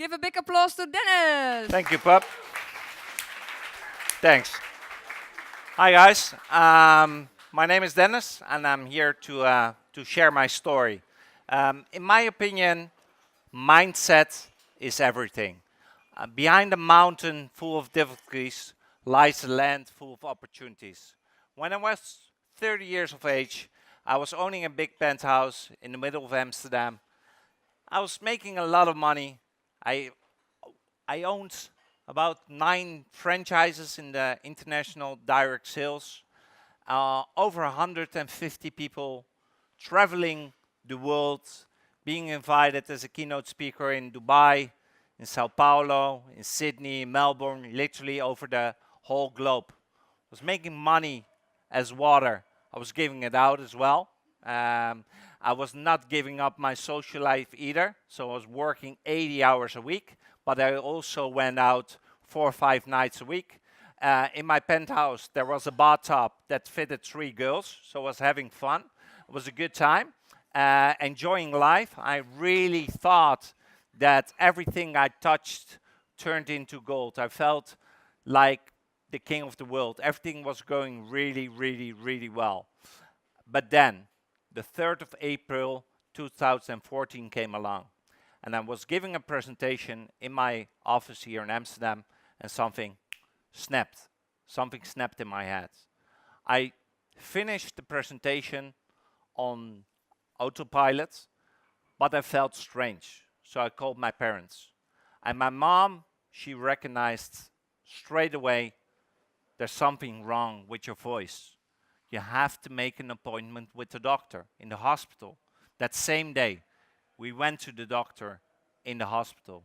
Give a big applause to Dennis. Thank you, Pup. Thanks. Hi, guys. My name is Dennis, and I'm here to share my story. In my opinion, mindset is everything. Behind a mountain full of difficulties lies a land full of opportunities. When I was 30 years of age, I was owning a big penthouse in the middle of Amsterdam. I was making a lot of money. I I owned about 9 franchises in the international direct sales, over 150 people traveling the world, being invited as a keynote speaker in Dubai, in Sao Paulo, in Sydney, Melbourne, literally over the whole globe. I was making money as water. I was giving it out as well. I was not giving up my social life either, so I was working 80 hours a week, but I also went out 4 or 5 nights a week. In my penthouse, there was a bathtub that fitted 3 girls, so I was having fun. It was a good time, enjoying life. I really thought that everything I touched turned into gold. I felt like the king of the world. Everything was going really, really, really well. But then, the 3rd of April 2014 came along, and I was giving a presentation in my office here in Amsterdam, and something snapped. Something snapped in my head. I finished the presentation on autopilot, but I felt strange. So I called my parents. And my mom, she recognized straight away, there's something wrong with your voice. You have to make an appointment with the doctor in the hospital. That same day, we went to the doctor in the hospital.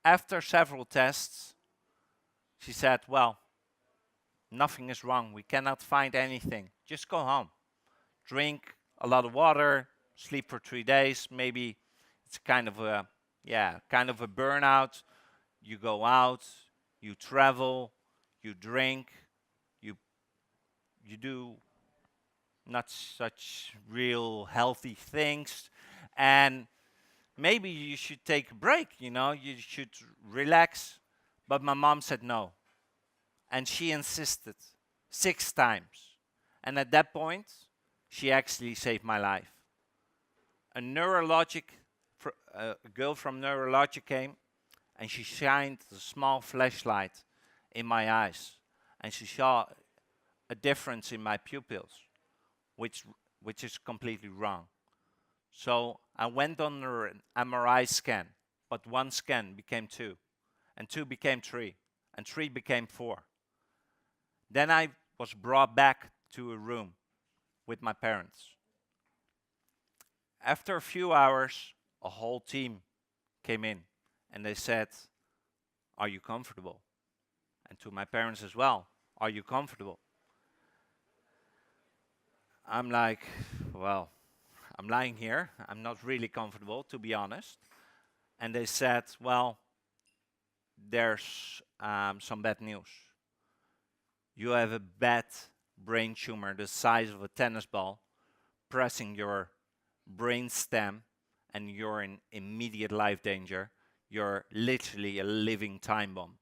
After several tests, she said, well, nothing is wrong. We cannot find anything. Just go home. Drink a lot of water, sleep for 3 days. Maybe it's kind of a burnout. You go out, you travel, you drink, you do not such real healthy things, and maybe you should take a break, you should relax. But my mom said no, and she insisted 6 times. And at that point, she actually saved my life. A girl from neurologic came, and she shined a small flashlight in my eyes, and she saw a difference in my pupils, which is completely wrong. So I went under an MRI scan, but 1 scan became 2, and 2 became 3, and 3 became 4. Then I was brought back to a room with my parents. After a few hours, a whole team came in, and they said, are you comfortable? And to my parents as well, are you comfortable? I'm like, well, I'm lying here. I'm not really comfortable, to be honest. And they said, well, there's some bad news. You have a bad brain tumor the size of a tennis ball pressing your brain stem, and you're in immediate life danger. You're literally a living time bomb.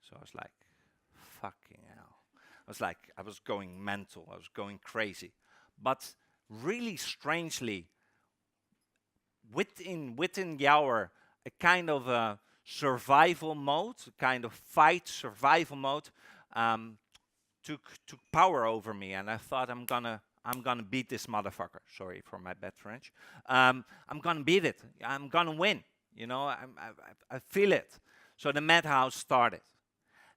So I was like, fucking hell. I was going mental. I was going crazy. But really strangely, within the hour, a kind of a survival mode, a kind of fight survival mode, took power over me, and I thought I'm gonna beat this motherfucker. Sorry for my bad French. I'm gonna beat it. I'm gonna win. I feel it. So the madhouse started,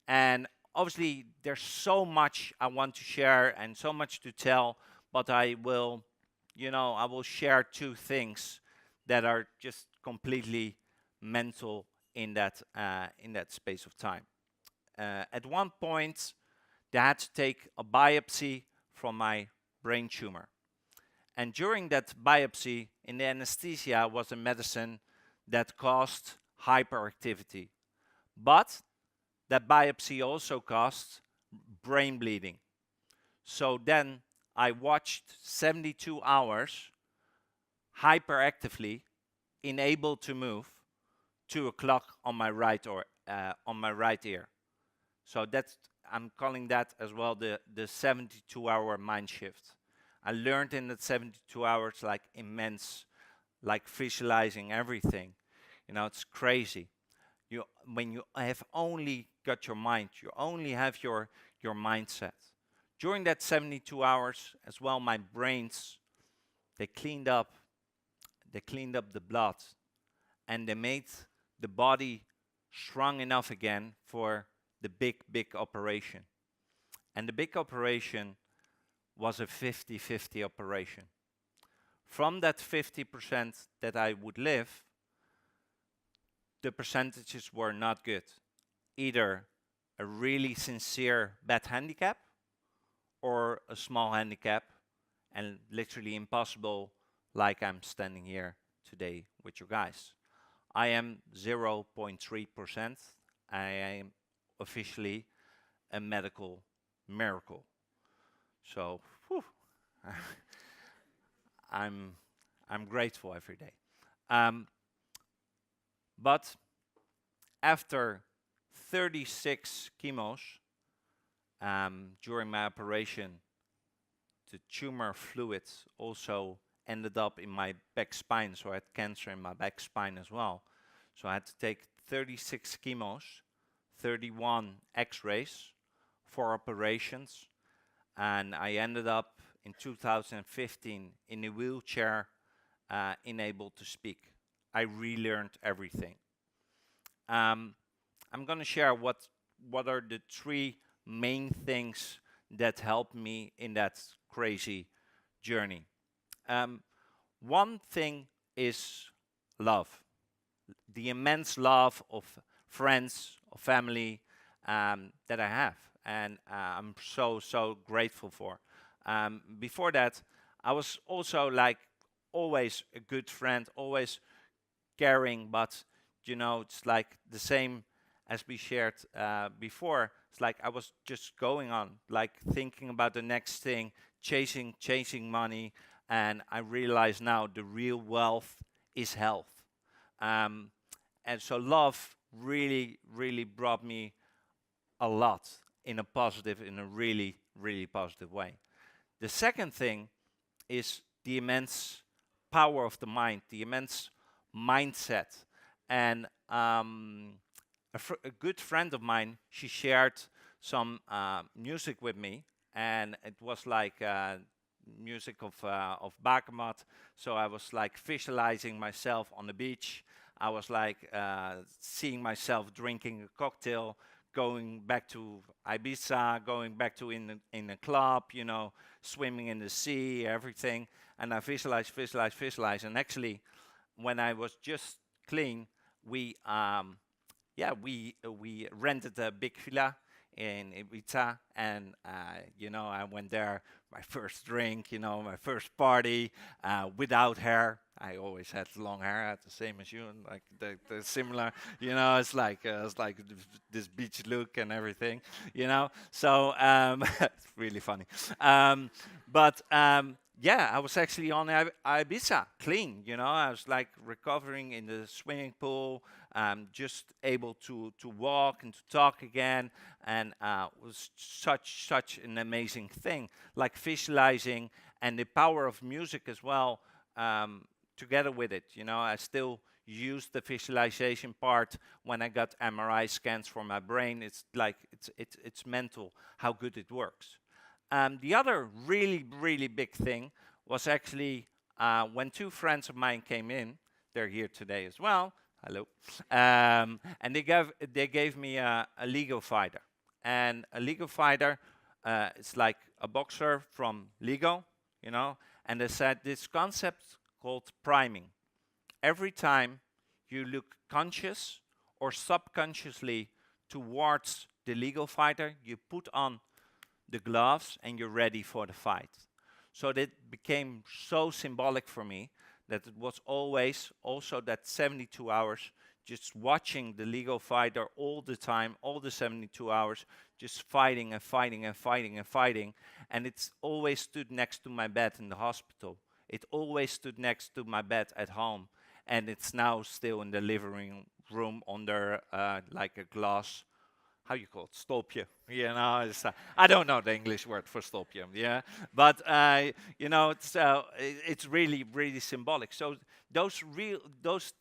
and obviously there's so much I want to share and so much to tell, but I will share 2 things that are just completely mental in that space of time. At one point, they had to take a biopsy from my brain tumor. And during that biopsy, in the anesthesia was a medicine that caused hyperactivity. But that biopsy also caused brain bleeding. So then I watched 72 hours hyperactively unable to move, 2 o'clock on my right or on my right ear. So that's, I'm calling that as well the 72-hour mind shift. I learned in that 72 hours like immense, like visualizing everything. You know, it's crazy. You, when you have only got your mind, you only have your mindset. During that 72 hours as well, my brains, they cleaned up, they cleaned up the blood, and they made the body strong enough again for the big operation. And the big operation was a 50-50 operation. From that 50% that I would live, the percentages were not good. Either a really sincere bad handicap or a small handicap and literally impossible, like I'm standing here today with you guys. I am 0.3%. I am officially a medical miracle. So, whew, I'm grateful every day. But after 36 chemos during my operation, the tumor fluids also ended up in my back spine, so I had cancer in my back spine as well. So I had to take 36 chemos, 31 x-rays, 4 operations, and I ended up in 2015 in a wheelchair, unable to speak. I relearned everything. I'm going to share what are the 3 main things that helped me in that crazy journey. One thing is love, the immense love of friends, of family that I have, and I'm so grateful for. Before that, I was also like always a good friend, always caring, but you know, it's like the same as we shared before. It's like I was just going on, like thinking about the next thing, chasing money, and I realize now the real wealth is health. Um, and so love really brought me a lot in a positive, in a really positive way. The second thing is the immense power of the mind, the immense mindset. And a good friend of mine, she shared some music with me, and it was like music of Bakermat. So I was like visualizing myself on the beach. I was like seeing myself drinking a cocktail, going back to Ibiza, going back to in a club, you know, swimming in the sea, everything. And I visualize. And actually, when I was just clean, we we rented a big villa in Ibiza, and you know, I went there. My first drink, you know, my first party without hair. I always had long hair, I had the same as you, and like the similar. You know, it's like this beach look and everything. You know, so it's really funny. But yeah, I was actually on Ibiza, clean. You know, I was like recovering in the swimming pool, just able to walk and to talk again, and was such an amazing thing. Like visualizing and the power of music as well, together with it. You know, I still use the visualization part when I got MRI scans for my brain. It's like it's mental how good it works. The other really big thing was actually when 2 friends of mine came in. They're here today as well. Hello. And they gave me a Lego fighter. And a Lego fighter, it's like a boxer from Lego, you know. And they said this concept called priming. Every time you look conscious or subconsciously towards the Lego fighter, you put on the gloves and you're ready for the fight. So that became so symbolic for me that it was always also that 72 hours just watching the Lego fighter all the time, all the 72 hours, just fighting. And it's always stood next to my bed in the hospital. It always stood next to my bed at home. and it's now still in the living room under like a glass. How you call it? Stolpje. You know, I don't know the English word for stolpje. Yeah, but you know, it's really really symbolic. So those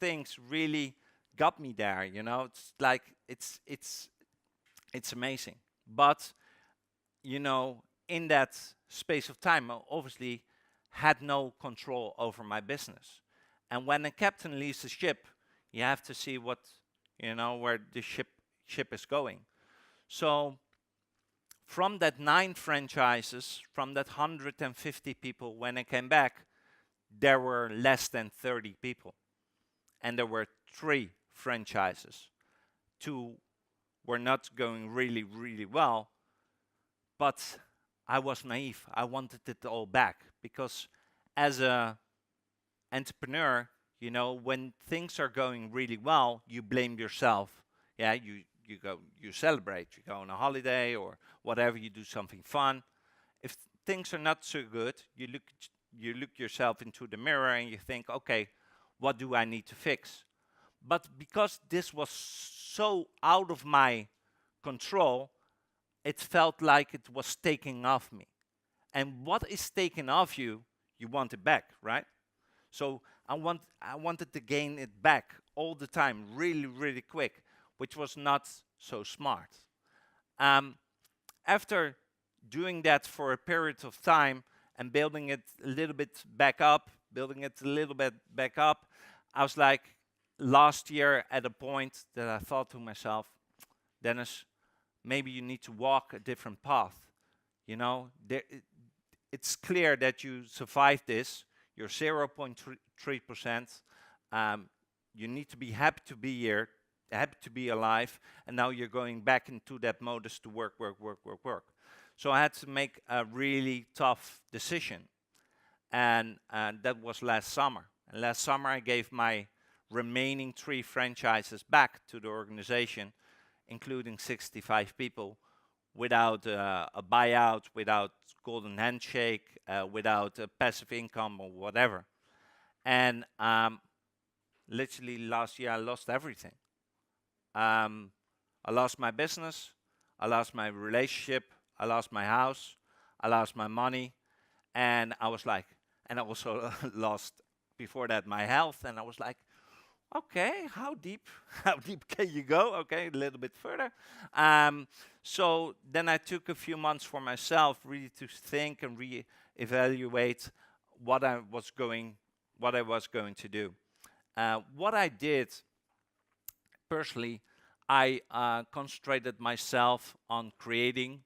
things really got me there. You know, it's like it's amazing. But you know, in that space of time, I obviously had no control over my business. And when a captain leaves the ship, you have to see what, you know, where the ship is going. So from that 9 franchises, from that 150 people, when I came back, there were less than 30 people. And there were 3 franchises. 2 were not going really, really well, but I was naive. I wanted it all back because as a entrepreneur, you know, when things are going really well, you blame yourself. Yeah, you go, you celebrate, you go on a holiday or whatever, you do something fun. If things are not so good, you look yourself into the mirror and you think, okay, what do I need to fix? But because this was so out of my control, it felt like it was taking off me. And what is taken off you, you want it back, right? So I wanted to gain it back all the time, really, really quick, which was not so smart. Um, After doing that for a period of time and building it a little bit back up, building it a little bit back up, I was like last year at a point that I thought to myself, Dennis, maybe you need to walk a different path. You know, it's clear that you survived this. You're 0.3%. You need to be happy to be here, happy to be alive, and now you're going back into that modus to work, work, work, work, work. So I had to make a really tough decision, and that was last summer. And last summer I gave my remaining 3 franchises back to the organization, including 65 people, without a buyout, without golden handshake, without passive income or whatever. And literally last year I lost everything. I lost my business, I lost my relationship, I lost my house, I lost my money, and I was like, and I also lost before that my health, and I was like, okay, how deep? How deep can you go? Okay, a little bit further. So then I took a few months for myself, really to think and re-evaluate what I was going, what I was going to do. What I did personally, I concentrated myself on creating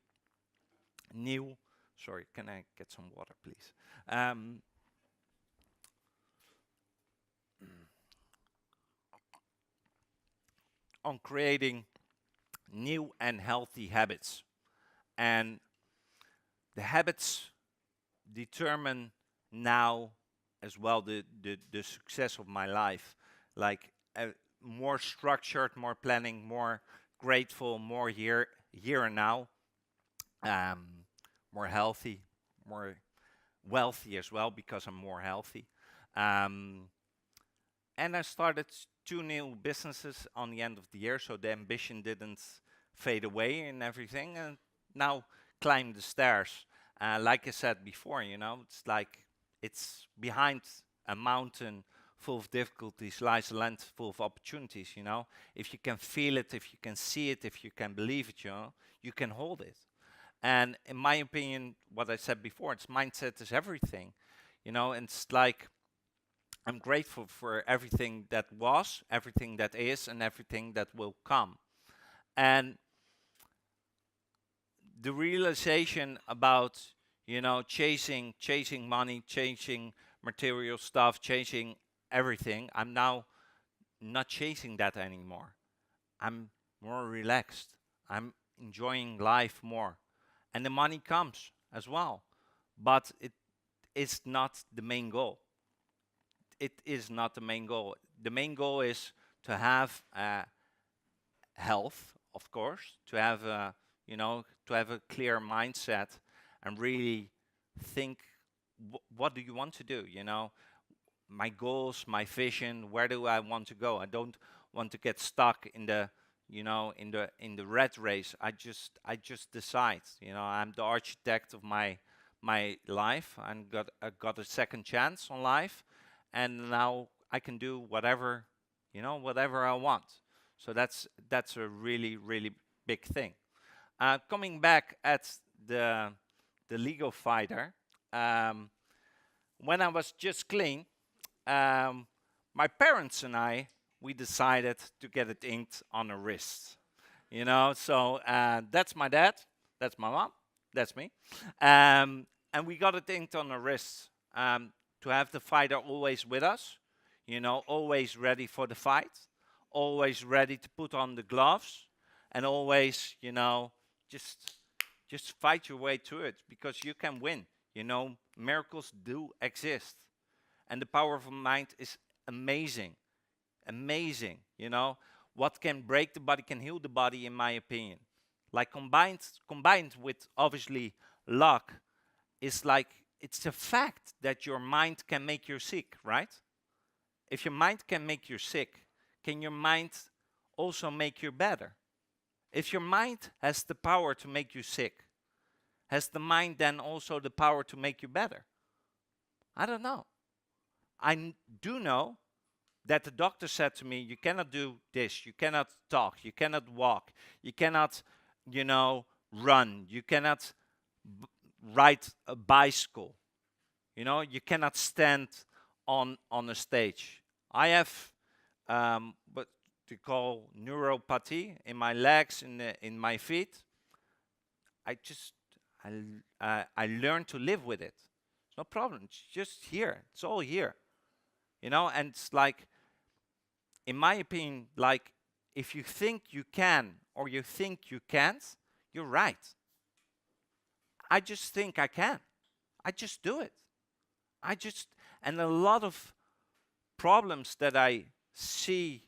new. Sorry, can I get some water, please? On creating new and healthy habits. And the habits determine now as well the success of my life. Like more structured, more planning, more grateful, more here and now, um, more healthy, more wealthy as well because I'm more healthy. Um, and I started 2 new businesses on the end of the year, so the ambition didn't fade away and everything. And now climb the stairs. Like I said before, you know, it's like it's behind a mountain full of difficulties lies a land full of opportunities. You know, if you can feel it, if you can see it, if you can believe it, you know, you can hold it. And in my opinion, what I said before, it's mindset is everything. You know, and it's like I'm grateful for everything that was, everything that is, and everything that will come. And the realization about, you know, chasing money, chasing material stuff, chasing everything, I'm now not chasing that anymore. I'm more relaxed. I'm enjoying life more. And the money comes as well. But it is not the main goal. It is not the main goal. The main goal is to have health, of course, to have a, you know, to have a clear mindset and really think, what do you want to do? You know, my goals, my vision. Where do I want to go? I don't want to get stuck in the, in the rat race. I just decide. I'm the architect of my life, and I got a second chance on life, and now I can do whatever, whatever I want. So that's a really really big thing. Coming back at the legal fighter, um, when I was just clean, um, my parents and we decided to get it inked on a wrist. So that's my dad, that's my mom, that's me, and we got it inked on our wrists, to have the fighter always with us, always ready for the fight, always ready to put on the gloves, and always, just just fight your way through it, because you can win. Miracles do exist, and the power of a mind is amazing, amazing. What can break the body can heal the body, in my opinion. Like combined with obviously luck, is like, it's a fact that your mind can make you sick, right? If your mind can make you sick, can your mind also make you better? If your mind has the power to make you sick, has the mind then also the power to make you better? I don't know. Do know that the doctor said to me, you cannot do this, you cannot talk, you cannot walk, you cannot, run, you cannot ride a bicycle, you cannot stand on a stage. I have what they call neuropathy in my legs, in my feet. I just I learned to live with it. It's no problem. It's just here. It's all here. And it's like, in my opinion, like, if you think you can or you think you can't, you're right. I just think I can. I just do it. And a lot of problems that I see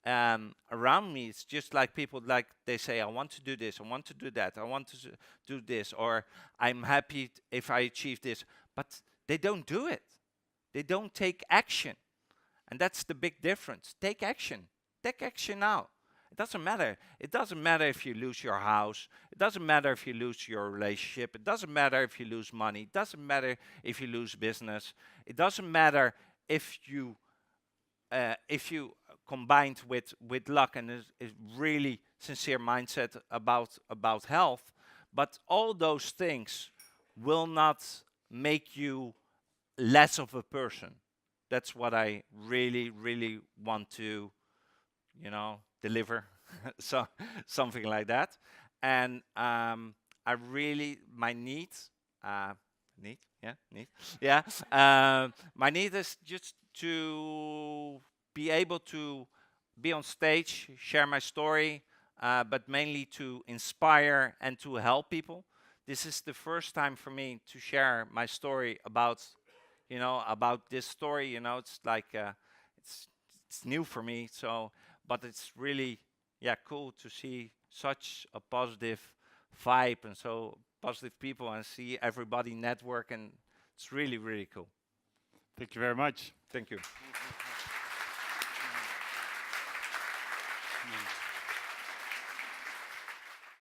around me, it's just like people, like, they say, I want to do this, I want to do that, I want to do this, or I'm happy if I achieve this, but they don't do it. They don't take action. And that's the big difference. Take action. Take action now. It doesn't matter. It doesn't matter if you lose your house. It doesn't matter if you lose your relationship. It doesn't matter if you lose money. It doesn't matter if you lose business. It doesn't matter if you combined with luck and a really sincere mindset about health. But all those things will not make you less of a person. That's what I really, really want to, deliver. So something like that. And I really, my needs, yeah. My need is just to be able to be on stage, share my story, but mainly to inspire and to help people. This is the first time for me to share my story about this story. It's like it's new for me. So, but it's really cool to see such a positive vibe and so positive people, and see everybody network, and it's really really cool. Thank you very much. Thank you.